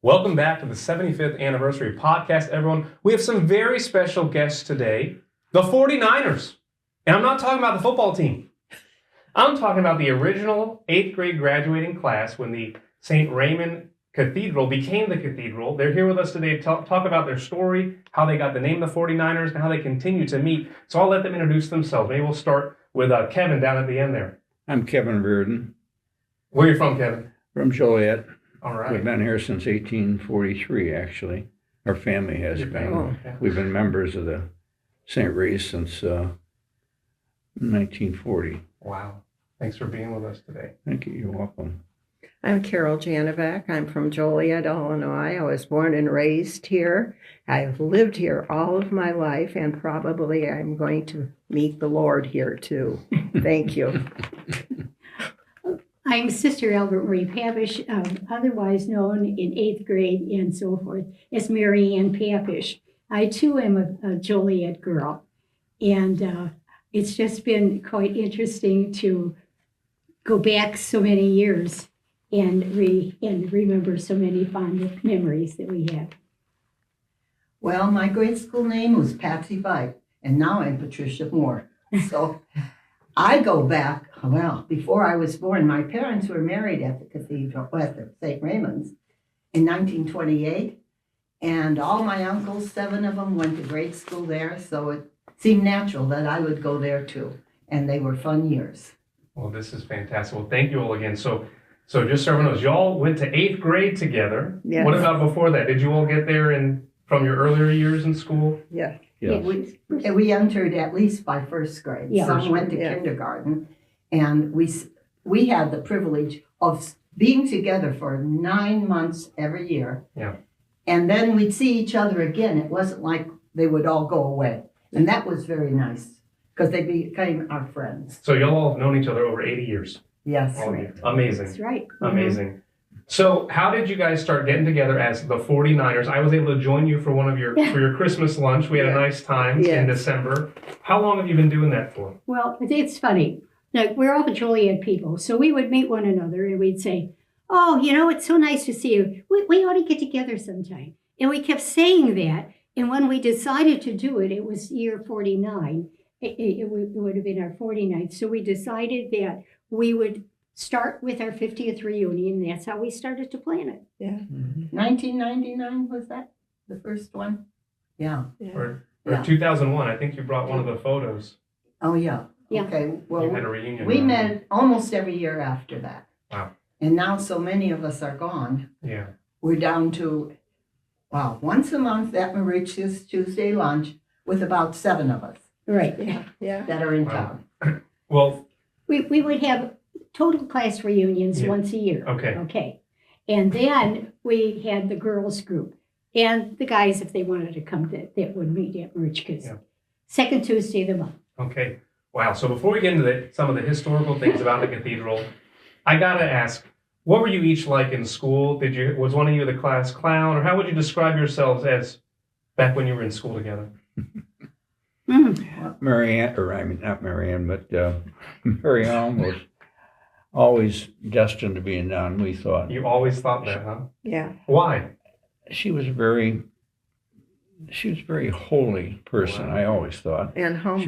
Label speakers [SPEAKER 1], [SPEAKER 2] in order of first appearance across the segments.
[SPEAKER 1] Welcome back to the 75th anniversary podcast, everyone. We have some very special guests today, the 49ers. And I'm not talking about the football team. I'm talking about the original 8th grade graduating class when the St. Raymond Cathedral became the cathedral. They're here with us today to talk about their story, how they got the name the 49ers, and how they continue to meet. So I'll let them introduce themselves. Maybe we'll start with Kevin down at the end there.
[SPEAKER 2] I'm Kevin Reardon.
[SPEAKER 1] Where are you from, Kevin?
[SPEAKER 2] From Joliet.
[SPEAKER 1] All right.
[SPEAKER 2] We've been here since 1843, actually. Our family has been.
[SPEAKER 1] Okay.
[SPEAKER 2] We've been members of the St. Ray's since 1940.
[SPEAKER 1] Wow. Thanks for being with us today.
[SPEAKER 2] Thank you. You're welcome.
[SPEAKER 3] I'm Carol Janovac. I'm from Joliet, Illinois. I was born and raised here. I've lived here all of my life, and probably I'm going to meet the Lord here too. Thank you.
[SPEAKER 4] I'm Sister Albert Marie Papish, otherwise known in 8th grade and so forth as Mary Ann Papish. I too am a Joliet girl, and it's just been quite interesting to go back so many years and remember so many fond memories that we have.
[SPEAKER 5] Well, my grade school name was Patsy Vite, and now I'm Patricia Moore. So I go back, well, before I was born, my parents were married at the cathedral, at the St. Raymond's in 1928, and all my uncles, 7 of them, went to grade school there, so it seemed natural that I would go there too, and they were fun years.
[SPEAKER 1] Well, this is fantastic. Well, thank you all again. So just so everyone knows, y'all went to 8th grade together.
[SPEAKER 3] Yes.
[SPEAKER 1] What about before that? Did you all get there from your earlier years in school?
[SPEAKER 3] Yeah.
[SPEAKER 2] Yes.
[SPEAKER 5] We entered at least by first grade.
[SPEAKER 4] Yeah.
[SPEAKER 5] Some went to
[SPEAKER 3] Yeah.
[SPEAKER 5] kindergarten, and we had the privilege of being together for 9 months every year.
[SPEAKER 1] Yeah.
[SPEAKER 5] And then we'd see each other again. It wasn't like they would all go away. And that was very nice because they became our friends.
[SPEAKER 1] So y'all all have known each other over 80 years.
[SPEAKER 5] Yes.
[SPEAKER 1] All of you. Amazing.
[SPEAKER 4] That's right.
[SPEAKER 1] Amazing. So how did you guys start getting together as the 49ers? I was able to join you for one of your Christmas lunch. We had a nice time in
[SPEAKER 3] Yes.
[SPEAKER 1] December. How long have you been doing that for?
[SPEAKER 4] Well, it's funny. Like, we're all Joliet people, so we would meet one another and we'd say, "Oh, it's so nice to see you. We ought to get together sometime." And we kept saying that. And when we decided to do it, it was year 49. It would have been our 49th. So we decided that we would start with our 50th reunion. That's how we started to plan it.
[SPEAKER 3] Yeah.
[SPEAKER 5] 1999, was that the first one? Yeah.
[SPEAKER 1] Or
[SPEAKER 5] Yeah.
[SPEAKER 1] 2001. I think you brought one of the photos.
[SPEAKER 5] Oh, yeah.
[SPEAKER 4] Yeah.
[SPEAKER 5] Okay.
[SPEAKER 1] You
[SPEAKER 5] Well,
[SPEAKER 1] had a reunion.
[SPEAKER 5] we met almost every year after that.
[SPEAKER 1] Wow.
[SPEAKER 5] And now so many of us are gone.
[SPEAKER 1] Yeah.
[SPEAKER 5] We're down to, once a month at Mauritius Tuesday lunch with about 7 of us
[SPEAKER 4] Right.
[SPEAKER 3] Yeah.
[SPEAKER 5] that are in
[SPEAKER 1] Wow.
[SPEAKER 5] town.
[SPEAKER 1] Well,
[SPEAKER 4] We would have total class reunions
[SPEAKER 1] Yeah.
[SPEAKER 4] once a year.
[SPEAKER 1] okay.
[SPEAKER 4] Okay. And then we had the girls group and the guys, if they wanted to come, that would meet at Mauritius.
[SPEAKER 1] Yeah.
[SPEAKER 4] Second Tuesday of the month.
[SPEAKER 1] Okay. Wow. So before we get into some of the historical things about the cathedral, I got to ask, what were you each like in school? Was one of you the class clown, or how would you describe yourselves as back when you were in school together?
[SPEAKER 2] Marianne, or I mean, not Marianne, but Mary Ellen was always destined to be a nun, we thought.
[SPEAKER 1] You always thought that, huh?
[SPEAKER 3] Yeah.
[SPEAKER 1] Why?
[SPEAKER 2] She was a very holy person,
[SPEAKER 1] Wow.
[SPEAKER 2] I always thought.
[SPEAKER 3] And humble.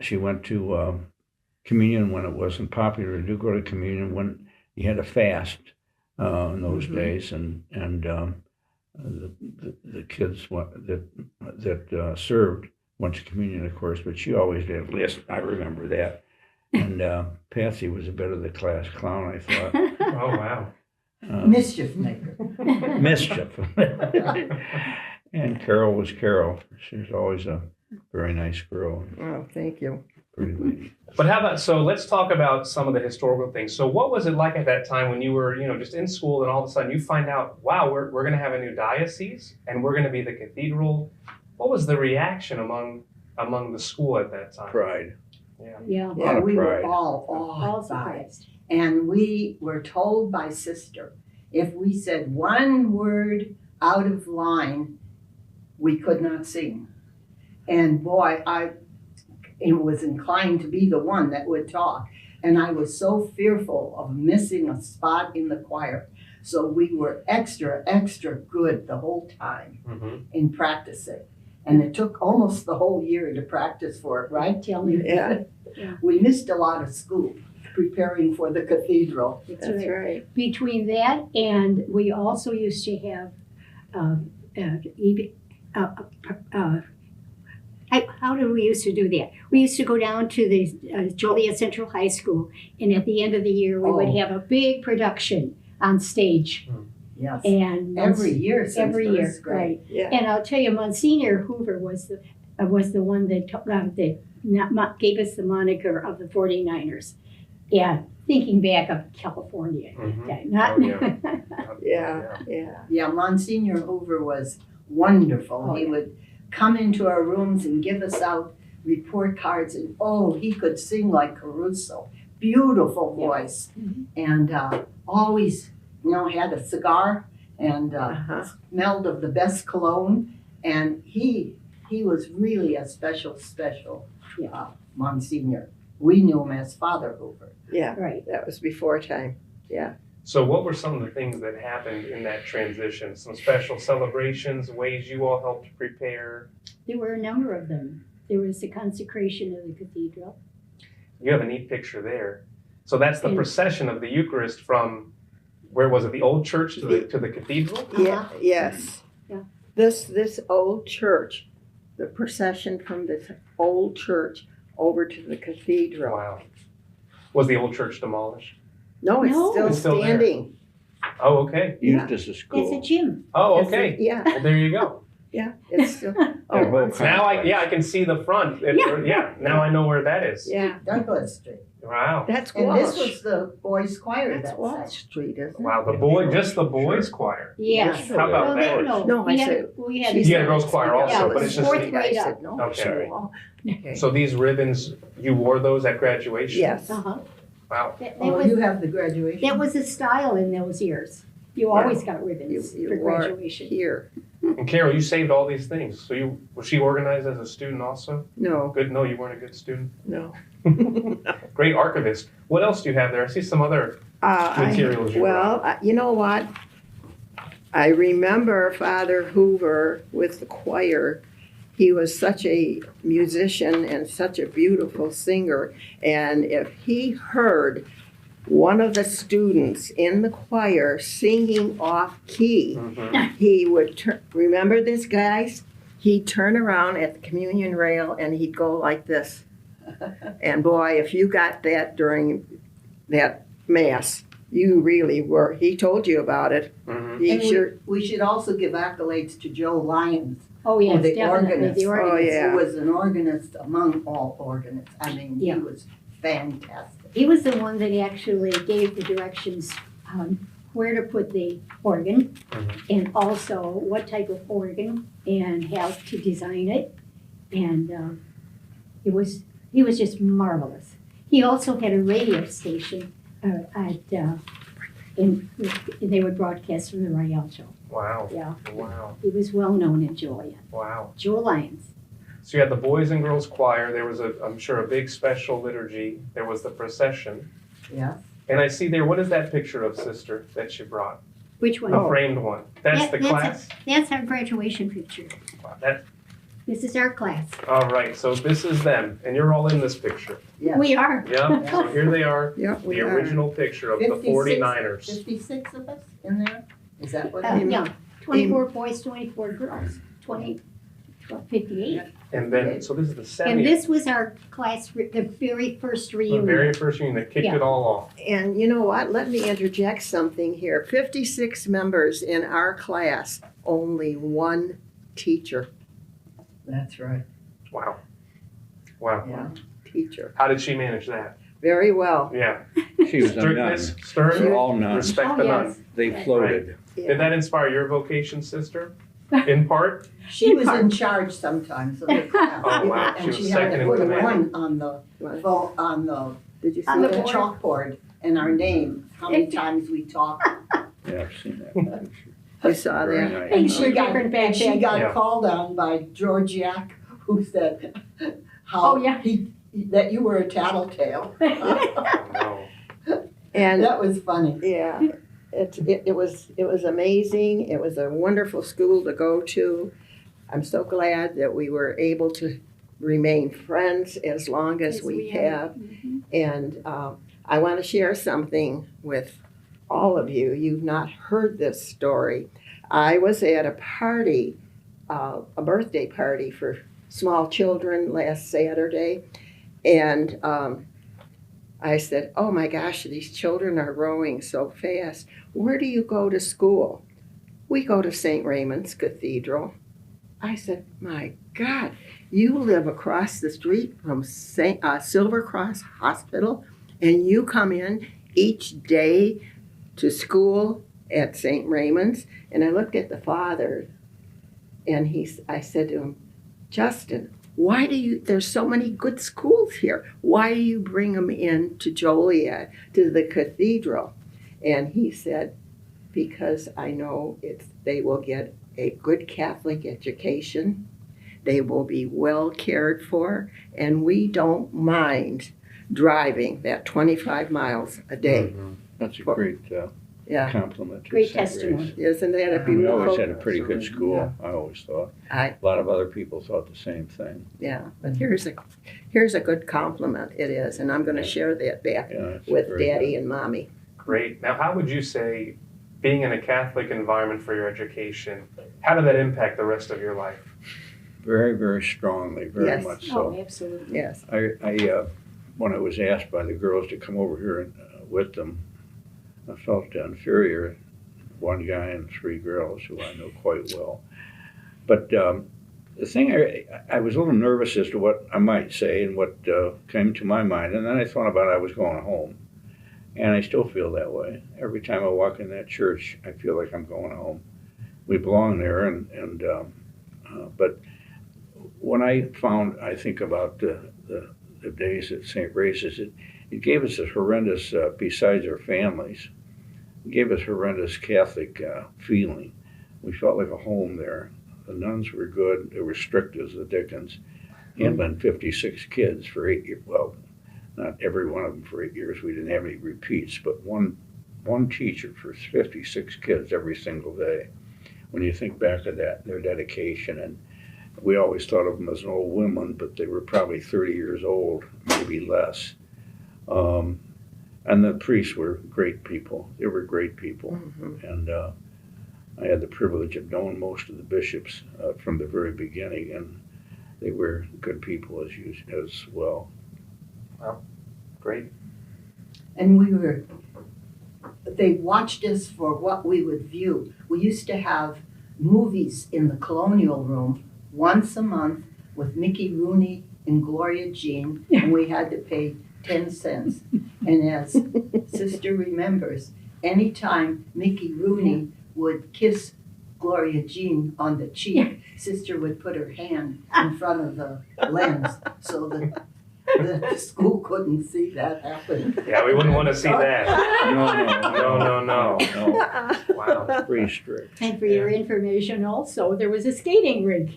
[SPEAKER 2] She went to communion when it wasn't popular to go to communion, when you had to fast in those days, and the kids that served went to communion, of course, but she always did a list. I remember that. And Patsy was a bit of the class clown, I thought.
[SPEAKER 1] Oh, wow.
[SPEAKER 5] Mischief maker.
[SPEAKER 2] Mischief. And Carol was Carol. She was always a very nice girl,
[SPEAKER 3] Oh, thank you.
[SPEAKER 2] pretty lady.
[SPEAKER 1] But how about, so let's talk about some of the historical things. So what was it like at that time when you were, just in school and all of a sudden you find out, wow, we're going to have a new diocese and we're going to be the cathedral? What was the reaction among the school at that time?
[SPEAKER 2] Pride.
[SPEAKER 1] Yeah.
[SPEAKER 4] Yeah.
[SPEAKER 2] lot
[SPEAKER 5] Yeah,
[SPEAKER 2] of
[SPEAKER 5] we were
[SPEAKER 2] pride.
[SPEAKER 5] all
[SPEAKER 4] All
[SPEAKER 5] awed by it.
[SPEAKER 4] surprised.
[SPEAKER 5] And we were told by Sister, if we said one word out of line, we could not sing. And boy, I was inclined to be the one that would talk. And I was so fearful of missing a spot in the choir. So we were extra, extra good the whole time
[SPEAKER 1] Mm-hmm.
[SPEAKER 5] in practicing. And it took almost the whole year to practice for it, right?
[SPEAKER 4] Tell me.
[SPEAKER 3] Yeah.
[SPEAKER 5] We missed a lot of school preparing for the cathedral.
[SPEAKER 4] That's
[SPEAKER 3] That's
[SPEAKER 4] right.
[SPEAKER 3] right.
[SPEAKER 4] Between that and we also used to have, how did we used to do that? We used to go down to the Joliet Central High School, and at the end of the year, we would
[SPEAKER 5] Oh.
[SPEAKER 4] have a big production on stage.
[SPEAKER 5] Yes.
[SPEAKER 4] And
[SPEAKER 5] Every year since
[SPEAKER 4] every year,
[SPEAKER 5] first grade.
[SPEAKER 4] right?
[SPEAKER 3] Yeah.
[SPEAKER 4] And I'll tell you, Monsignor Hoover was the one that gave us the moniker of the 49ers. Yeah, thinking back of California.
[SPEAKER 1] Mm-hmm.
[SPEAKER 4] Okay, not
[SPEAKER 1] Oh, yeah.
[SPEAKER 3] Yeah. Yeah.
[SPEAKER 5] Yeah, Monsignor Hoover was wonderful.
[SPEAKER 4] Oh,
[SPEAKER 5] He
[SPEAKER 4] yeah.
[SPEAKER 5] would come into our rooms and give us out report cards, and he could sing like Caruso. Beautiful
[SPEAKER 4] Yeah.
[SPEAKER 5] voice.
[SPEAKER 4] Mhm.
[SPEAKER 5] And always, had a cigar and
[SPEAKER 3] Uh-huh.
[SPEAKER 5] smelled of the best cologne. And he was really a special Monsignor. We knew him as Father Hoover.
[SPEAKER 3] Yeah.
[SPEAKER 4] Right.
[SPEAKER 3] That was before time.
[SPEAKER 1] So what were some of the things that happened in that transition? Some special celebrations, ways you all helped prepare?
[SPEAKER 4] There were a number of them. There was the consecration of the cathedral.
[SPEAKER 1] You have a neat picture there. So that's the
[SPEAKER 4] And-
[SPEAKER 1] procession of the Eucharist from, where was it, the old church to the cathedral?
[SPEAKER 3] Yeah.
[SPEAKER 4] Uh-huh.
[SPEAKER 3] Yes.
[SPEAKER 4] Yeah.
[SPEAKER 3] This old church, the procession from this old church over to the cathedral.
[SPEAKER 1] Wow. Was the old church demolished?
[SPEAKER 3] No, it's
[SPEAKER 4] No.
[SPEAKER 3] still
[SPEAKER 1] It's still there.
[SPEAKER 3] standing.
[SPEAKER 1] Oh, okay.
[SPEAKER 2] Used as a
[SPEAKER 4] That's
[SPEAKER 2] school.
[SPEAKER 4] a gym.
[SPEAKER 1] Oh,
[SPEAKER 3] It's-
[SPEAKER 1] okay.
[SPEAKER 3] Yeah.
[SPEAKER 1] Well, there you go.
[SPEAKER 3] Yeah. It's still.
[SPEAKER 2] That
[SPEAKER 3] Oh,
[SPEAKER 2] whole
[SPEAKER 3] I'm sorry.
[SPEAKER 1] Now I can see the front.
[SPEAKER 4] Yeah.
[SPEAKER 1] Now I know where that is.
[SPEAKER 3] Yeah.
[SPEAKER 5] Douglas Street.
[SPEAKER 1] Wow.
[SPEAKER 3] That's
[SPEAKER 5] And
[SPEAKER 3] Walsh.
[SPEAKER 5] this was the boys' choir
[SPEAKER 3] That's
[SPEAKER 5] that
[SPEAKER 3] Walsh
[SPEAKER 5] sang.
[SPEAKER 3] Street, isn't it?
[SPEAKER 1] Wow. Just the boys choir.
[SPEAKER 4] Yes.
[SPEAKER 1] How about
[SPEAKER 4] Well,
[SPEAKER 1] that?
[SPEAKER 3] No,
[SPEAKER 4] we
[SPEAKER 3] I
[SPEAKER 4] had,
[SPEAKER 3] said-
[SPEAKER 4] we had
[SPEAKER 3] She
[SPEAKER 1] You had a
[SPEAKER 3] said-
[SPEAKER 1] girls' choir also,
[SPEAKER 4] Yeah,
[SPEAKER 1] but it's just
[SPEAKER 4] fourth
[SPEAKER 1] the,
[SPEAKER 4] grade
[SPEAKER 3] I
[SPEAKER 4] up.
[SPEAKER 3] said, no,
[SPEAKER 1] Okay.
[SPEAKER 3] sure. Okay.
[SPEAKER 1] so these ribbons, you wore those at graduation?
[SPEAKER 3] Yes.
[SPEAKER 4] Uh-huh.
[SPEAKER 1] Wow.
[SPEAKER 5] You have the graduation.
[SPEAKER 4] That was a style in those years. You always got ribbons
[SPEAKER 3] You
[SPEAKER 4] for
[SPEAKER 3] wore it
[SPEAKER 4] graduation.
[SPEAKER 3] here.
[SPEAKER 1] And Carol, you saved all these things. So was she organized as a student also?
[SPEAKER 3] No,
[SPEAKER 1] Good. No, you weren't a good student.
[SPEAKER 3] no.
[SPEAKER 1] Great archivist. What else do you have there? I see some other. Materials you
[SPEAKER 3] You know what? I remember Father Hoover with the choir. He was such a musician and such a beautiful singer. And if he heard one of the students in the choir singing off key,
[SPEAKER 1] Mhm.
[SPEAKER 3] he would remember this, guys? He'd turn around at the communion rail and he'd go like this. And boy, if you got that during that mass, you really were. He told you about it.
[SPEAKER 1] Mhm.
[SPEAKER 3] He
[SPEAKER 5] And
[SPEAKER 3] sure.
[SPEAKER 5] we should also give accolades to Joe Lyons,
[SPEAKER 4] Oh, yes,
[SPEAKER 5] the
[SPEAKER 4] definitely.
[SPEAKER 5] organist.
[SPEAKER 4] The organist.
[SPEAKER 3] Oh, yeah.
[SPEAKER 5] who was an organist among all organists. I mean,
[SPEAKER 4] Yeah.
[SPEAKER 5] he was fantastic.
[SPEAKER 4] He was the one that actually gave the directions on where to put the organ
[SPEAKER 1] Mhm.
[SPEAKER 4] and also what type of organ and how to design it. And he was just marvelous. He also had a radio station and they would broadcast from the Rialto.
[SPEAKER 1] Wow.
[SPEAKER 4] Yeah,
[SPEAKER 1] Wow.
[SPEAKER 4] he was well known in Joliet.
[SPEAKER 1] Wow.
[SPEAKER 4] Joe Lyons.
[SPEAKER 1] So you had the boys and girls choir. There was I'm sure, a big special liturgy. There was the procession.
[SPEAKER 5] Yeah.
[SPEAKER 1] And I see there, what is that picture of, sister, that you brought?
[SPEAKER 4] Which one?
[SPEAKER 1] The framed one. That's the
[SPEAKER 4] That's
[SPEAKER 1] class?
[SPEAKER 4] That's our graduation picture.
[SPEAKER 1] Wow,
[SPEAKER 4] This is our class.
[SPEAKER 1] all right, so this is them, and you're all in this picture.
[SPEAKER 5] Yes.
[SPEAKER 4] We are.
[SPEAKER 1] Yeah, so here they are,
[SPEAKER 3] Yeah, we
[SPEAKER 1] the
[SPEAKER 3] are.
[SPEAKER 1] original picture of the 49ers.
[SPEAKER 5] 56 of us in there? Is that what?
[SPEAKER 4] Yeah, 24 boys, 24 girls, 58.
[SPEAKER 1] And then, so this is the
[SPEAKER 4] And
[SPEAKER 1] 70th,
[SPEAKER 4] this was our class, the very first
[SPEAKER 1] the
[SPEAKER 4] reunion.
[SPEAKER 1] very first union that kicked
[SPEAKER 4] Yeah.
[SPEAKER 1] it all off.
[SPEAKER 3] And you know what? Let me interject something here. 56 members in our class, only one teacher.
[SPEAKER 5] That's right.
[SPEAKER 1] Wow. Wow.
[SPEAKER 5] Yeah.
[SPEAKER 3] Teacher.
[SPEAKER 1] How did she manage that?
[SPEAKER 3] Very well.
[SPEAKER 1] Yeah.
[SPEAKER 2] She was a nun.
[SPEAKER 1] Strictness,
[SPEAKER 2] They
[SPEAKER 1] stern,
[SPEAKER 2] were all nuns.
[SPEAKER 1] respect
[SPEAKER 4] Oh,
[SPEAKER 1] the
[SPEAKER 4] yes.
[SPEAKER 1] nun.
[SPEAKER 2] They floated.
[SPEAKER 1] Did that inspire your vocation, sister? In part?
[SPEAKER 5] She was in charge sometimes of the class.
[SPEAKER 1] Oh, wow. She
[SPEAKER 5] And
[SPEAKER 1] was
[SPEAKER 5] she had
[SPEAKER 1] second
[SPEAKER 5] to
[SPEAKER 1] in
[SPEAKER 5] put a
[SPEAKER 1] command.
[SPEAKER 5] one on the
[SPEAKER 3] Did you see
[SPEAKER 4] On the
[SPEAKER 3] that?
[SPEAKER 4] board.
[SPEAKER 5] chalkboard and our name, how many times we talked.
[SPEAKER 2] Yeah, I've seen that.
[SPEAKER 3] You saw
[SPEAKER 2] Very
[SPEAKER 3] that?
[SPEAKER 2] nice.
[SPEAKER 4] And
[SPEAKER 5] She
[SPEAKER 4] she
[SPEAKER 5] got,
[SPEAKER 4] different back
[SPEAKER 5] and she
[SPEAKER 4] then.
[SPEAKER 5] got
[SPEAKER 1] Yeah.
[SPEAKER 5] called on by Georgiak, who said
[SPEAKER 4] Oh,
[SPEAKER 5] how
[SPEAKER 4] yeah.
[SPEAKER 5] that you were a tattletale.
[SPEAKER 1] Oh, no.
[SPEAKER 3] And
[SPEAKER 5] That was funny.
[SPEAKER 3] yeah, It was amazing. It was a wonderful school to go to. I'm so glad that we were able to remain friends as long as we have. And I want to share something with all of you. You've not heard this story. I was at a party, a birthday party for small children last Saturday, and I said, "Oh my gosh, these children are growing so fast. Where do you go to school?" "We go to St. Raymond's Cathedral." I said, "My God, you live across the street from Silver Cross Hospital, and you come in each day to school at St. Raymond's?" And I looked at the father, and I said to him, "Justin, why do you, there's so many good schools here. Why do you bring them in to Joliet, to the cathedral?" And he said, "Because I know they will get a good Catholic education. They will be well cared for, and we don't mind driving that 25 miles a day."
[SPEAKER 2] That's a great
[SPEAKER 3] Yeah,
[SPEAKER 2] compliment to
[SPEAKER 4] Great
[SPEAKER 2] St.
[SPEAKER 4] testimony.
[SPEAKER 2] Ray's.
[SPEAKER 3] isn't that a
[SPEAKER 2] We always
[SPEAKER 3] beautiful?
[SPEAKER 2] had a pretty good school, I always thought.
[SPEAKER 3] I-
[SPEAKER 2] A lot of other people thought the same thing.
[SPEAKER 3] Yeah, but here's a good compliment. It is, and I'm going to share that back
[SPEAKER 2] Yeah, that's
[SPEAKER 3] with
[SPEAKER 2] very
[SPEAKER 3] Daddy
[SPEAKER 2] good.
[SPEAKER 3] and Mommy.
[SPEAKER 1] Great. Now, how would you say being in a Catholic environment for your education, how did that impact the rest of your life?
[SPEAKER 2] Very, very strongly, very
[SPEAKER 3] Yes.
[SPEAKER 2] much
[SPEAKER 4] Oh,
[SPEAKER 2] so.
[SPEAKER 4] absolutely.
[SPEAKER 3] Yes.
[SPEAKER 2] When I was asked by the girls to come over here and, with them, I felt inferior. One guy and 3 girls who I know quite well. But the thing, I was a little nervous as to what I might say and what came to my mind. And then I thought about I was going home. And I still feel that way. Every time I walk in that church, I feel like I'm going home. We belong there. But when I think about the days at St. Race's, it gave us a horrendous, besides our families, it gave us horrendous Catholic feeling. We felt like a home there. The nuns were good. They were strict as the Dickens. Handling 56 kids for 8 years. Well, not every one of them for 8 years. We didn't have any repeats, but one teacher for 56 kids every single day. When you think back of that, their dedication, and we always thought of them as an old woman, but they were probably 30 years old, maybe less. And the priests were great people. They were great people.
[SPEAKER 3] Mhm.
[SPEAKER 2] And I had the privilege of knowing most of the bishops from the very beginning, and they were good people as well.
[SPEAKER 1] Great.
[SPEAKER 5] And they watched us for what we would view. We used to have movies in the colonial room once a month with Mickey Rooney and Gloria Jean, and we had to pay 10 cents. And as Sister remembers, anytime Mickey Rooney would kiss Gloria Jean on the cheek, Sister would put her hand in front of the lens so that the school couldn't see that happen.
[SPEAKER 1] Yeah, we wouldn't want to see that.
[SPEAKER 2] No.
[SPEAKER 1] Wow.
[SPEAKER 2] Pretty strict.
[SPEAKER 4] And for your information also, there was a skating rink.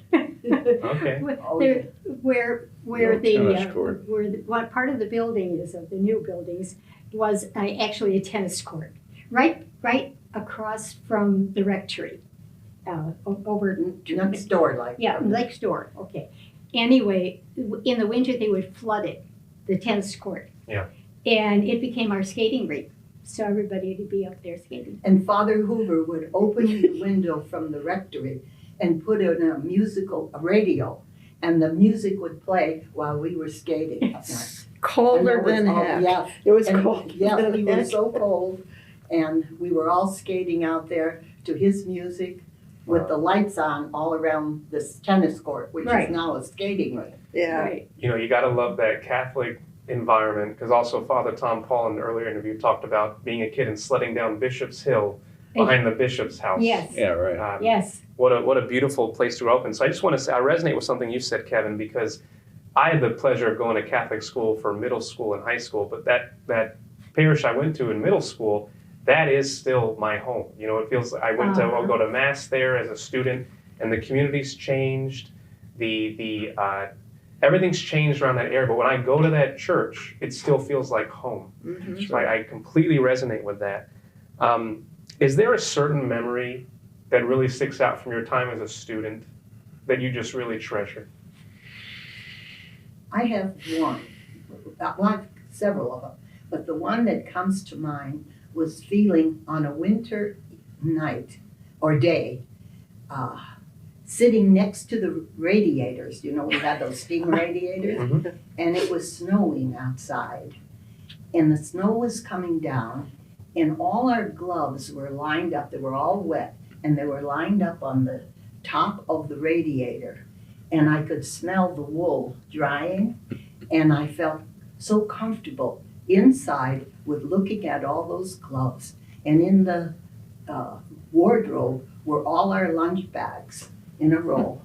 [SPEAKER 1] Okay.
[SPEAKER 4] Where
[SPEAKER 2] No tennis court.
[SPEAKER 4] what part of the building is, of the new buildings, was actually a tennis court. Right across from the rectory. Over
[SPEAKER 5] Next door, like.
[SPEAKER 4] Yeah, next door, okay. Anyway, in the winter they would flood it, the tennis court.
[SPEAKER 1] Yeah.
[SPEAKER 4] And it became our skating rink. So everybody would be up there skating.
[SPEAKER 5] And Father Hoover would open the window from the rectory and put in a radio, and the music would play while we were skating.
[SPEAKER 3] Colder than heck.
[SPEAKER 5] Yeah,
[SPEAKER 3] It was
[SPEAKER 5] and
[SPEAKER 3] cold.
[SPEAKER 5] yeah, we were
[SPEAKER 3] heck.
[SPEAKER 5] so cold, and we were all skating out there to his music with the lights on all around this tennis court, which
[SPEAKER 4] Right.
[SPEAKER 5] is now a skating rink.
[SPEAKER 3] Yeah.
[SPEAKER 4] Right.
[SPEAKER 1] You know, you got to love that Catholic environment, because also Father Tom Paul in an earlier interview talked about being a kid and sledding down Bishop's Hill behind the bishop's house.
[SPEAKER 4] Yes.
[SPEAKER 2] Yeah, right.
[SPEAKER 4] Yes.
[SPEAKER 1] What a beautiful place to open. So I just want to say, I resonate with something you said, Kevin, because I had the pleasure of going to Catholic school for middle school and high school, but that parish I went to in middle school, that is still my home. You know, it feels like I'll go to mass there as a student, and the community's changed. Everything's changed around that area, but when I go to that church, it still feels like home.
[SPEAKER 3] Mhm.
[SPEAKER 1] So I completely resonate with that. Is there a certain memory that really sticks out from your time as a student that you just really treasure?
[SPEAKER 5] I have one, well, several of them, but the one that comes to mind was feeling on a winter night or day, sitting next to the radiators. You know, we had those steam radiators,
[SPEAKER 1] Mhm.
[SPEAKER 5] and it was snowing outside. And the snow was coming down, and all our gloves were lined up. They were all wet, and they were lined up on the top of the radiator. And I could smell the wool drying, and I felt so comfortable inside with looking at all those gloves. And in the wardrobe were all our lunch bags in a row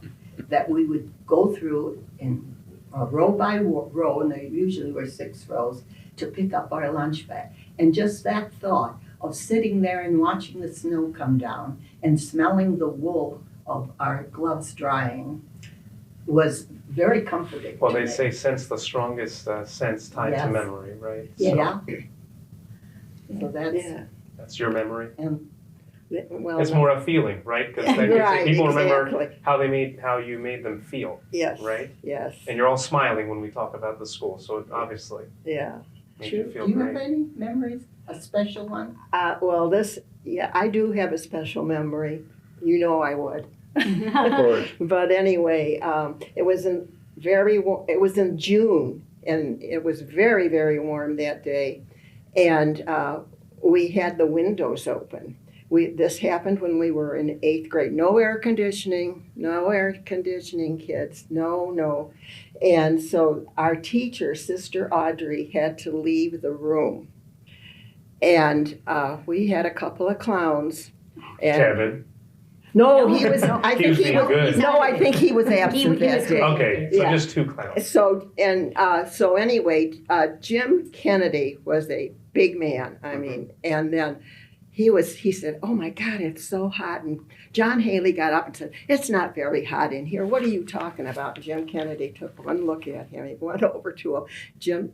[SPEAKER 5] that we would go through in row by row, and there usually were 6 rows, to pick up our lunch bag. And just that thought of sitting there and watching the snow come down and smelling the wool of our gloves drying was very comforting.
[SPEAKER 1] Well,
[SPEAKER 5] to
[SPEAKER 1] they
[SPEAKER 5] me.
[SPEAKER 1] say sense the strongest sense tied to
[SPEAKER 5] Yes.
[SPEAKER 1] memory, right?
[SPEAKER 5] Yeah. So
[SPEAKER 3] Yeah.
[SPEAKER 1] That's your memory.
[SPEAKER 3] Well,
[SPEAKER 1] It's more a feeling, right? Because
[SPEAKER 3] right,
[SPEAKER 1] people remember
[SPEAKER 3] exactly.
[SPEAKER 1] how you made them feel,
[SPEAKER 3] Yes.
[SPEAKER 1] right?
[SPEAKER 3] Yes.
[SPEAKER 1] And you're all smiling when we talk about the school, so it obviously
[SPEAKER 3] Yeah.
[SPEAKER 1] made you
[SPEAKER 5] Do
[SPEAKER 1] feel
[SPEAKER 5] you have
[SPEAKER 1] great.
[SPEAKER 5] any memories? A special one?
[SPEAKER 3] Well, I do have a special memory. You know I would.
[SPEAKER 2] Of course.
[SPEAKER 3] But anyway, it was it was in June, and it was very, very warm that day, and we had the windows open. This happened when we were in 8th grade. No air conditioning, kids. No. And so our teacher, Sister Audrey, had to leave the room. And we had a couple of clowns. And
[SPEAKER 1] Kevin.
[SPEAKER 3] No, he was. I
[SPEAKER 1] He
[SPEAKER 3] think
[SPEAKER 1] was
[SPEAKER 3] he
[SPEAKER 1] being
[SPEAKER 3] was.
[SPEAKER 1] good.
[SPEAKER 3] No, I think he was absent
[SPEAKER 4] He was
[SPEAKER 3] that day.
[SPEAKER 1] Okay, so
[SPEAKER 3] Yeah.
[SPEAKER 1] just 2 clowns.
[SPEAKER 3] So anyway, Jim Kennedy was a big man. I mean, and then he said, "Oh my God, it's so hot." And John Haley got up and said, "It's not very hot in here. What are you talking about?" And Jim Kennedy took one look at him. He went over to him.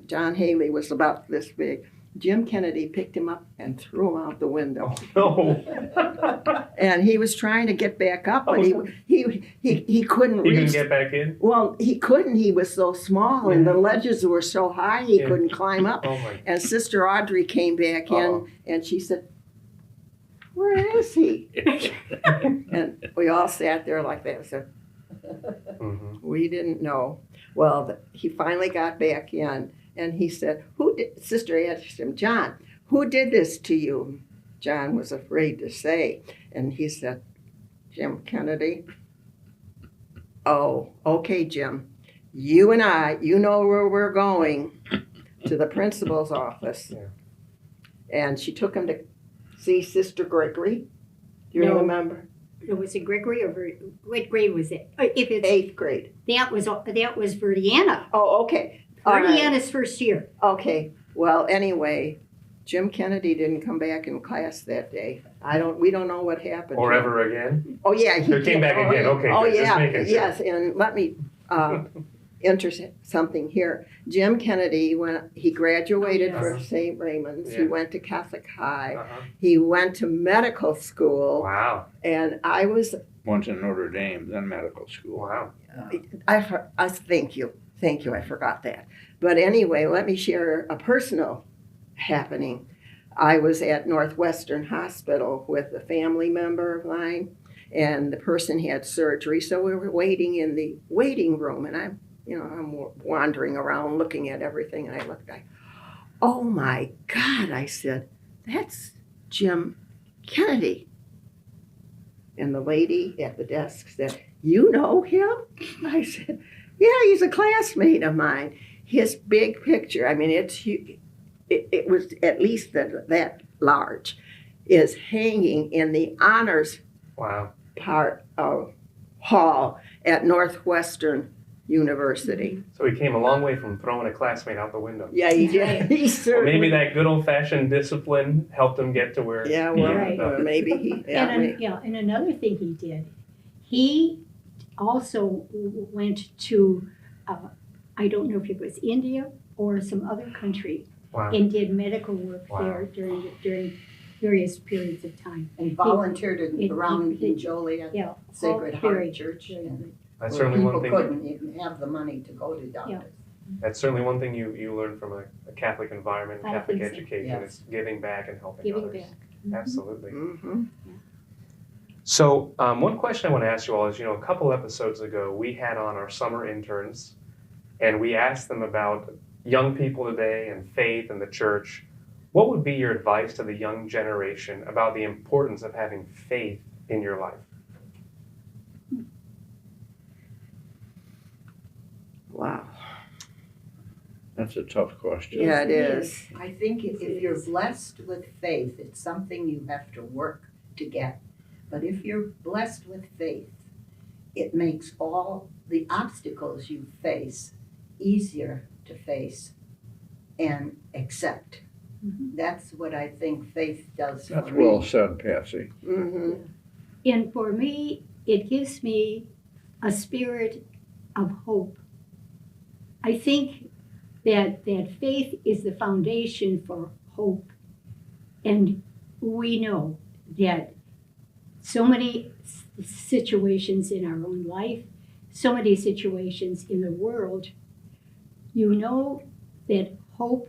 [SPEAKER 3] John Haley was about this big. Jim Kennedy picked him up and threw him out the window.
[SPEAKER 1] No.
[SPEAKER 3] And he was trying to get back up, but he couldn't
[SPEAKER 1] He
[SPEAKER 3] reach.
[SPEAKER 1] couldn't get back in?
[SPEAKER 3] Well, he couldn't. He was so small, and the ledges were so high he
[SPEAKER 1] Yeah.
[SPEAKER 3] couldn't climb up.
[SPEAKER 1] Oh my.
[SPEAKER 3] And Sister Audrey came back in,
[SPEAKER 1] Uh-oh.
[SPEAKER 3] and she said, "Where is he?" And we all sat there like that. So
[SPEAKER 1] Mhm.
[SPEAKER 3] we didn't know. Well, he finally got back in, and he said, Sister asked him, "John, who did this to you?" John was afraid to say, and he said, "Jim Kennedy." "Oh, okay, Jim. You and I, you know where we're going, to the principal's office."
[SPEAKER 1] Yeah.
[SPEAKER 3] And she took him to see Sister Gregory. Do you
[SPEAKER 4] No.
[SPEAKER 3] remember?
[SPEAKER 4] Was it Gregory or what grade was it? If it's
[SPEAKER 3] 8th grade.
[SPEAKER 4] that was Verdiana.
[SPEAKER 3] Oh, okay. All right.
[SPEAKER 4] Verdiana's first year.
[SPEAKER 3] Okay. Well, anyway, Jim Kennedy didn't come back in class that day. We don't know what happened.
[SPEAKER 1] Or
[SPEAKER 3] to him.
[SPEAKER 1] ever again?
[SPEAKER 3] Oh yeah,
[SPEAKER 1] He came back again. Okay,
[SPEAKER 3] Oh
[SPEAKER 1] good. Just
[SPEAKER 3] yeah,
[SPEAKER 1] making sure.
[SPEAKER 3] yes. And let me enter something here. Jim Kennedy, when he graduated
[SPEAKER 4] Yes.
[SPEAKER 3] from St. Raymond's, he
[SPEAKER 1] Yeah.
[SPEAKER 3] went to Catholic High.
[SPEAKER 1] Uh-huh.
[SPEAKER 3] He went to medical school,
[SPEAKER 1] Wow.
[SPEAKER 3] and I was.
[SPEAKER 2] Once in Notre Dame, then medical school.
[SPEAKER 1] Wow.
[SPEAKER 3] Thank you. I forgot that. But anyway, let me share a personal happening. I was at Northwestern Hospital with a family member of mine, and the person had surgery. So we were waiting in the waiting room, and I'm wandering around looking at everything, and I looked, oh my God, I said, "That's Jim Kennedy." And the lady at the desk said, "You know him?" I said, "Yeah, he's a classmate of mine." His big picture, I mean, it was at least that large, is hanging in the honors
[SPEAKER 1] Wow.
[SPEAKER 3] part of hall at Northwestern University.
[SPEAKER 1] So he came a long way from throwing a classmate out the window.
[SPEAKER 3] Yeah, he did. He
[SPEAKER 1] Well,
[SPEAKER 3] certainly.
[SPEAKER 1] maybe that good old-fashioned discipline helped him get to where.
[SPEAKER 3] Yeah, well,
[SPEAKER 4] Right.
[SPEAKER 3] maybe he. Yeah,
[SPEAKER 4] And another thing he did, he also went to, I don't know if it was India or some other country,
[SPEAKER 1] Wow.
[SPEAKER 4] and did medical work
[SPEAKER 1] Wow.
[SPEAKER 4] there during various periods of time.
[SPEAKER 5] And volunteered
[SPEAKER 4] It-
[SPEAKER 5] around
[SPEAKER 4] it-
[SPEAKER 5] in Joliet,
[SPEAKER 4] Yeah,
[SPEAKER 5] Sacred
[SPEAKER 4] all
[SPEAKER 5] Heart
[SPEAKER 4] very,
[SPEAKER 5] Church.
[SPEAKER 4] very
[SPEAKER 5] and
[SPEAKER 4] good.
[SPEAKER 1] That's
[SPEAKER 5] where
[SPEAKER 1] certainly one
[SPEAKER 5] people
[SPEAKER 1] thing.
[SPEAKER 5] couldn't even have the money to go to doctors.
[SPEAKER 1] That's certainly one thing you learn from a Catholic environment,
[SPEAKER 4] I
[SPEAKER 1] Catholic
[SPEAKER 4] think so.
[SPEAKER 1] education,
[SPEAKER 5] Yes.
[SPEAKER 1] is giving back and helping
[SPEAKER 4] Giving
[SPEAKER 1] others.
[SPEAKER 4] back.
[SPEAKER 1] Absolutely.
[SPEAKER 3] Mm-hmm.
[SPEAKER 1] So one question I want to ask you all is, a couple episodes ago, we had on our summer interns, and we asked them about young people today and faith and the church. What would be your advice to the young generation about the importance of having faith in your life?
[SPEAKER 3] Wow.
[SPEAKER 2] That's a tough question.
[SPEAKER 3] Yeah, it is.
[SPEAKER 5] I think if
[SPEAKER 4] It
[SPEAKER 5] you're
[SPEAKER 4] is.
[SPEAKER 5] blessed with faith, it's something you have to work to get. But if you're blessed with faith, it makes all the obstacles you face easier to face and accept.
[SPEAKER 4] Mhm.
[SPEAKER 5] That's what I think faith does for
[SPEAKER 2] That's
[SPEAKER 5] me.
[SPEAKER 2] well said, Patsy.
[SPEAKER 3] Mm-hmm.
[SPEAKER 4] And for me, it gives me a spirit of hope. I think that faith is the foundation for hope. And we know that so many situations in our own life, so many situations in the world, you know that hope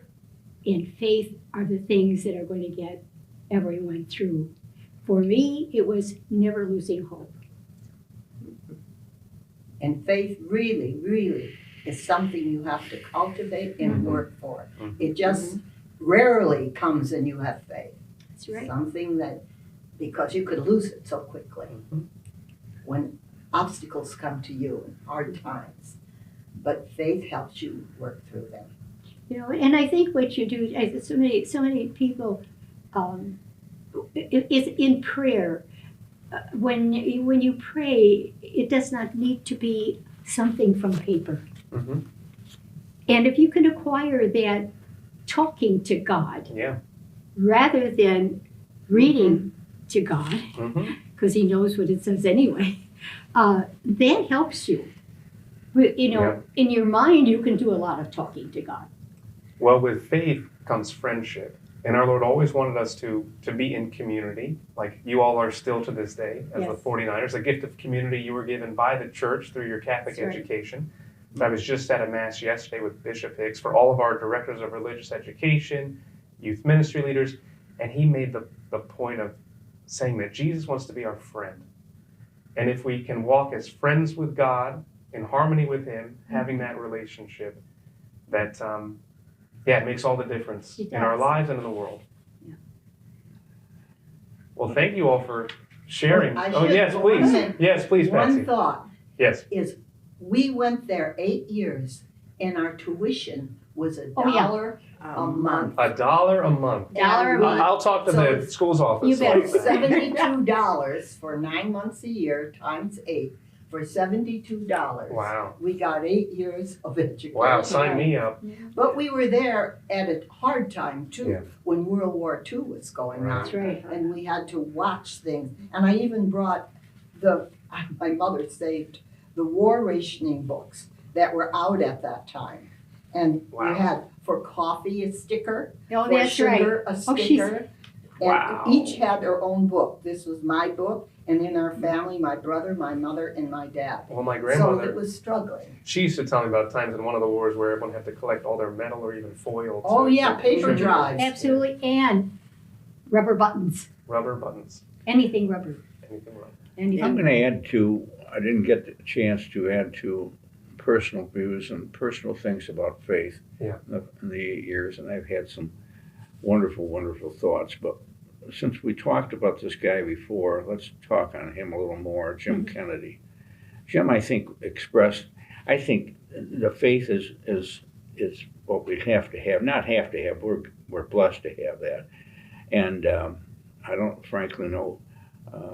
[SPEAKER 4] and faith are the things that are going to get everyone through. For me, it was never losing hope.
[SPEAKER 5] And faith really, really is something you have to cultivate and work for.
[SPEAKER 1] Mhm.
[SPEAKER 5] It just rarely comes and you have faith.
[SPEAKER 4] That's right.
[SPEAKER 5] Something that, because you could lose it so quickly
[SPEAKER 1] Mhm.
[SPEAKER 5] when obstacles come to you in hard times. But faith helps you work through them.
[SPEAKER 4] And I think what you do, so many people, is in prayer. When you pray, it does not need to be something from paper.
[SPEAKER 1] Mhm.
[SPEAKER 4] And if you can acquire that talking to God
[SPEAKER 1] Yeah.
[SPEAKER 4] rather than reading to God,
[SPEAKER 1] Mhm.
[SPEAKER 4] because He knows what it says anyway, that helps you.
[SPEAKER 1] Yeah.
[SPEAKER 4] In your mind, you can do a lot of talking to God.
[SPEAKER 1] Well, with faith comes friendship. And our Lord always wanted us to be in community, like you all are still to this day as the
[SPEAKER 4] Yes.
[SPEAKER 1] 49ers, a gift of community you were given by the church through your Catholic
[SPEAKER 4] That's right.
[SPEAKER 1] education. I was just at a mass yesterday with Bishop Hicks for all of our directors of religious education, youth ministry leaders, and he made the point of saying that Jesus wants to be our friend. And if we can walk as friends with God, in harmony with Him, having that relationship, that it makes all the difference
[SPEAKER 4] It
[SPEAKER 1] in our
[SPEAKER 4] does.
[SPEAKER 1] lives and in the world.
[SPEAKER 4] Yeah.
[SPEAKER 1] Well, thank you all for sharing.
[SPEAKER 5] I
[SPEAKER 1] Oh,
[SPEAKER 5] should
[SPEAKER 1] yes,
[SPEAKER 5] go
[SPEAKER 1] please.
[SPEAKER 5] on.
[SPEAKER 1] Yes, please, Patsy.
[SPEAKER 5] One thought
[SPEAKER 1] Yes.
[SPEAKER 5] is we went there 8 years and our tuition was $1
[SPEAKER 4] Oh, yeah.
[SPEAKER 5] a month.
[SPEAKER 1] $1 a month.
[SPEAKER 4] $1 a month.
[SPEAKER 1] I'll talk to
[SPEAKER 5] So
[SPEAKER 1] the school's office.
[SPEAKER 4] You better.
[SPEAKER 1] about that.
[SPEAKER 5] $72 for 9 months a year times 8 for $72.
[SPEAKER 1] Wow.
[SPEAKER 5] We got 8 years of education.
[SPEAKER 1] Wow, sign me up.
[SPEAKER 5] But we were there at a hard time too,
[SPEAKER 1] Yeah.
[SPEAKER 5] when World War II was going
[SPEAKER 1] Right.
[SPEAKER 5] on.
[SPEAKER 4] That's right.
[SPEAKER 5] And we had to watch things. And I even brought my mother saved the war rationing books that were out at that time. And
[SPEAKER 1] Wow.
[SPEAKER 5] we had for coffee a sticker,
[SPEAKER 4] Oh,
[SPEAKER 5] for
[SPEAKER 4] that's right.
[SPEAKER 5] sugar a
[SPEAKER 4] Oh, she's-
[SPEAKER 5] sticker.
[SPEAKER 1] Wow.
[SPEAKER 5] And each had their own book. This was my book, and in our family, my brother, my mother, and my dad.
[SPEAKER 1] Well, my
[SPEAKER 5] So
[SPEAKER 1] grandmother,
[SPEAKER 5] it was struggling.
[SPEAKER 1] she used to tell me about times in one of the wars where everyone had to collect all their metal or even foil.
[SPEAKER 5] Oh yeah, paper
[SPEAKER 1] contribute.
[SPEAKER 5] drives.
[SPEAKER 4] Absolutely. And rubber buttons.
[SPEAKER 1] Rubber buttons.
[SPEAKER 4] Anything rubber.
[SPEAKER 1] Anything wrong.
[SPEAKER 4] Anything.
[SPEAKER 2] I'm going to add to, I didn't get the chance to add to personal views and personal things about faith
[SPEAKER 1] Yeah.
[SPEAKER 2] in the 8 years, and I've had some wonderful, wonderful thoughts. But since we talked about this guy before, let's talk on him a little more, Jim Kennedy. Jim, I think, expressed, I think the faith is what we have to have, not have to have, we're blessed to have that. And I don't frankly know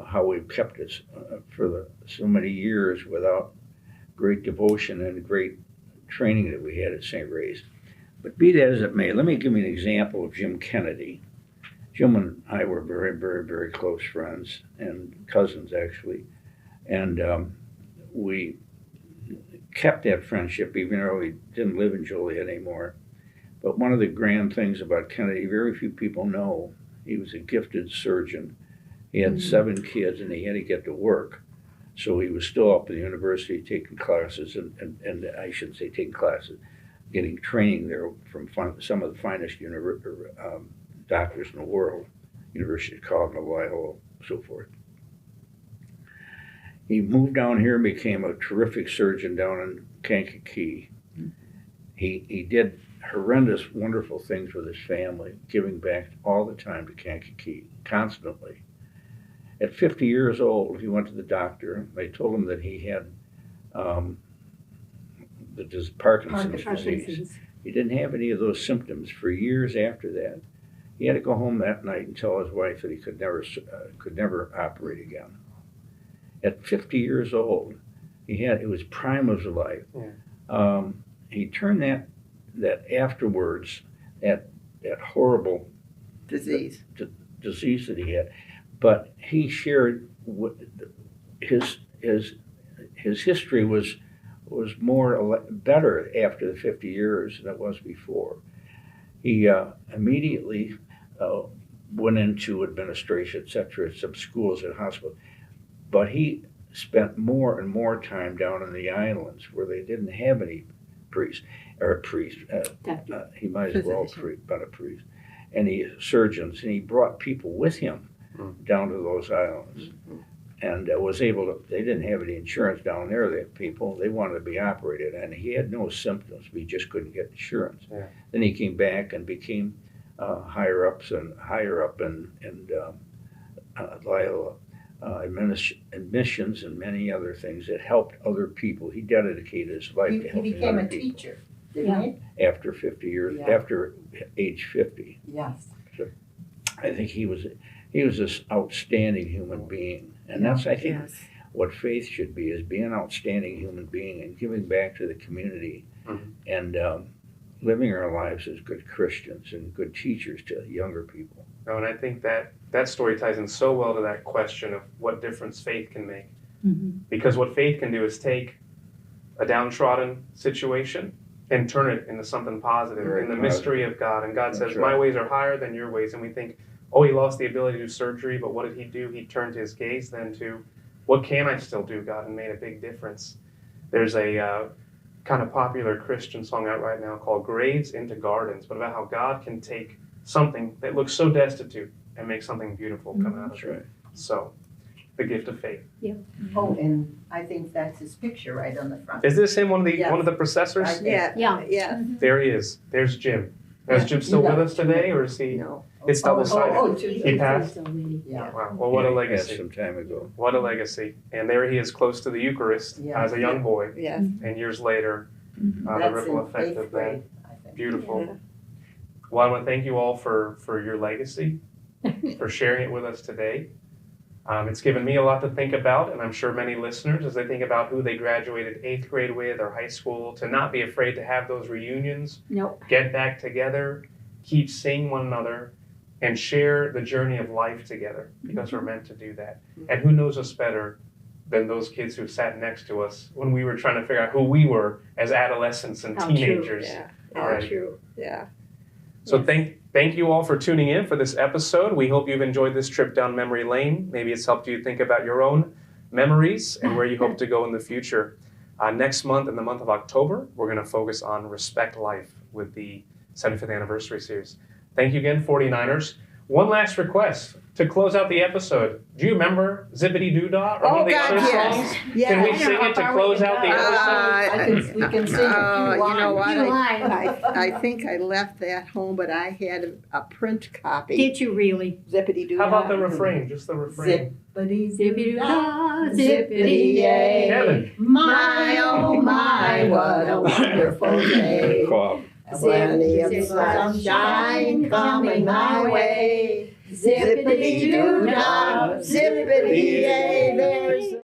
[SPEAKER 2] how we've kept it for so many years without great devotion and great training that we had at St. Ray's. But be that as it may, let me give you an example of Jim Kennedy. Jim and I were very, very, very close friends and cousins, actually. And we kept that friendship even though we didn't live in Joliet anymore. But one of the grand things about Kennedy, very few people know, he was a gifted surgeon. He had 7 kids, and he had to get to work. So he was still up at the university taking classes, and I shouldn't say taking classes, getting training there from some of the finest doctors in the world, University of Colorado, Iowa, so forth. He moved down here and became a terrific surgeon down in Kankakee. He did horrendous, wonderful things with his family, giving back all the time to Kankakee, constantly. At 50 years old, he went to the doctor. They told him that he had Parkinson's disease. He didn't have any of those symptoms for years after that. He had to go home that night and tell his wife that he could never operate again. At 50 years old, it was prime of his life.
[SPEAKER 1] Yeah.
[SPEAKER 2] He turned that afterwards, that horrible
[SPEAKER 3] Disease.
[SPEAKER 2] disease that he had, but he shared his history was better after the 50 years than it was before. He immediately went into administration, etc., at some schools and hospitals, but he spent more and more time down in the islands where they didn't have any priests, he might as well have been a priest, and surgeons, and he brought people with him down to those islands, and was able to. They didn't have any insurance down there. They wanted to be operated, and he had no symptoms. But he just couldn't get insurance.
[SPEAKER 1] Yeah.
[SPEAKER 2] Then he came back and became higher up in admissions and many other things that helped other people. He dedicated his life to
[SPEAKER 5] He
[SPEAKER 2] helping
[SPEAKER 5] became
[SPEAKER 2] other
[SPEAKER 5] a
[SPEAKER 2] people.
[SPEAKER 5] teacher, didn't he?
[SPEAKER 2] After 50 years,
[SPEAKER 5] Yeah.
[SPEAKER 2] after age 50.
[SPEAKER 5] Yes.
[SPEAKER 2] I think he was this outstanding human being, and that's, I think,
[SPEAKER 3] Yes.
[SPEAKER 2] what faith should be, is being an outstanding human being and giving back to the community and living our lives as good Christians and good teachers to younger people.
[SPEAKER 1] No, and I think that story ties in so well to that question of what difference faith can make. Because what faith can do is take a downtrodden situation and turn it into something positive
[SPEAKER 2] Very
[SPEAKER 1] in the
[SPEAKER 2] positive.
[SPEAKER 1] mystery of God. And God
[SPEAKER 2] That's
[SPEAKER 1] says, my
[SPEAKER 2] right.
[SPEAKER 1] ways are higher than your ways. And we think, oh, he lost the ability to do surgery, but what did he do? He turned his gaze then to, what can I still do, God, and made a big difference. There's a kind of popular Christian song out right now called Graves into Gardens, but about how God can take something that looks so destitute and make something beautiful come out of
[SPEAKER 2] That's
[SPEAKER 1] it.
[SPEAKER 2] right.
[SPEAKER 1] So, the gift of faith.
[SPEAKER 5] Oh, and I think that's his picture right on the front.
[SPEAKER 1] Is this him, one of the
[SPEAKER 5] Yes.
[SPEAKER 1] processors?
[SPEAKER 5] Right.
[SPEAKER 3] Yeah.
[SPEAKER 4] Yeah.
[SPEAKER 3] Yeah.
[SPEAKER 1] There he is. There's Jim. Now, is
[SPEAKER 5] Yeah,
[SPEAKER 1] Jim still
[SPEAKER 5] you got
[SPEAKER 1] with us
[SPEAKER 5] it.
[SPEAKER 1] today, or is he?
[SPEAKER 3] No.
[SPEAKER 1] It's double-sided.
[SPEAKER 5] He
[SPEAKER 1] He passed.
[SPEAKER 5] Yeah.
[SPEAKER 1] Wow. Well, what a
[SPEAKER 2] He passed
[SPEAKER 1] legacy.
[SPEAKER 2] some time ago.
[SPEAKER 1] What a legacy. And there he is, close to the Eucharist
[SPEAKER 5] Yeah.
[SPEAKER 1] as a young boy,
[SPEAKER 3] Yes.
[SPEAKER 1] and years later, the
[SPEAKER 5] That's
[SPEAKER 1] ripple
[SPEAKER 5] in
[SPEAKER 1] effect
[SPEAKER 5] eighth
[SPEAKER 1] of that.
[SPEAKER 5] grade, I think.
[SPEAKER 1] Beautiful.
[SPEAKER 3] Yeah.
[SPEAKER 1] Well, I want to thank you all for your legacy, for sharing it with us today. It's given me a lot to think about, and I'm sure many listeners, as they think about who they graduated 8th grade with or high school, to not be afraid to have those reunions,
[SPEAKER 4] Nope.
[SPEAKER 1] get back together, keep seeing one another, and share the journey of life together, because we're meant to do that. And who knows us better than those kids who sat next to us when we were trying to figure out who we were as adolescents and
[SPEAKER 4] How true.
[SPEAKER 1] teenagers.
[SPEAKER 3] Yeah.
[SPEAKER 1] All right.
[SPEAKER 3] True. Yeah.
[SPEAKER 1] So
[SPEAKER 4] Yes.
[SPEAKER 1] thank you all for tuning in for this episode. We hope you've enjoyed this trip down memory lane. Maybe it's helped you think about your own memories and where you hope to go in the future. Next month, in the month of October, we're going to focus on Respect Life with the 75th anniversary series. Thank you again, 49ers. One last request to close out the episode. Do you remember Zippity Doo Dah or one
[SPEAKER 3] Oh,
[SPEAKER 1] of the
[SPEAKER 3] God,
[SPEAKER 1] other
[SPEAKER 3] yes.
[SPEAKER 1] songs?
[SPEAKER 3] Yes.
[SPEAKER 1] Can we
[SPEAKER 4] I don't
[SPEAKER 1] sing
[SPEAKER 4] know
[SPEAKER 1] it to
[SPEAKER 4] how far we
[SPEAKER 1] close
[SPEAKER 4] can
[SPEAKER 1] out the
[SPEAKER 4] go.
[SPEAKER 1] episode?
[SPEAKER 5] We can sing a few
[SPEAKER 3] You know what?
[SPEAKER 4] You lied.
[SPEAKER 3] I think I left that home, but I had a print copy.
[SPEAKER 4] Did you really?
[SPEAKER 3] Zippity doo.
[SPEAKER 1] How about the refrain? Just the refrain.
[SPEAKER 5] Zippity
[SPEAKER 4] Zippity
[SPEAKER 5] dah,
[SPEAKER 4] dah,
[SPEAKER 5] zippity yay.
[SPEAKER 1] Kevin.
[SPEAKER 5] My, oh my, what a wonderful day.
[SPEAKER 2] Cough.
[SPEAKER 5] Plenty of sunshine coming my way. Zippity doo dah, zippity yay. There's